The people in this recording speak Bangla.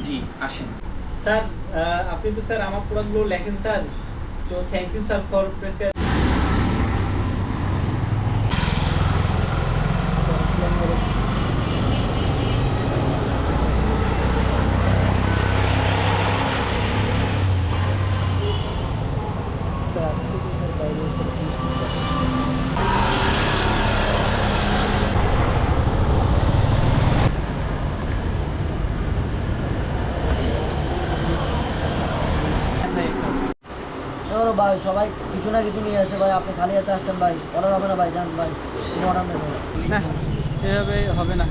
জি আসেন। স্যার আপনি তো স্যার আমার প্রোডাক্টগুলো লেখেন স্যার, তো thank you sir for prescribe. এবারও ভাই সবাই কিছু না কিছু নিয়ে আসে ভাই, আপনি খালি হাতে আসছেন ভাই, অর্ডার হবে না ভাই, জান ভাই, কোনো অর্ডার নেই ভাই। না, এভাবে হবে না।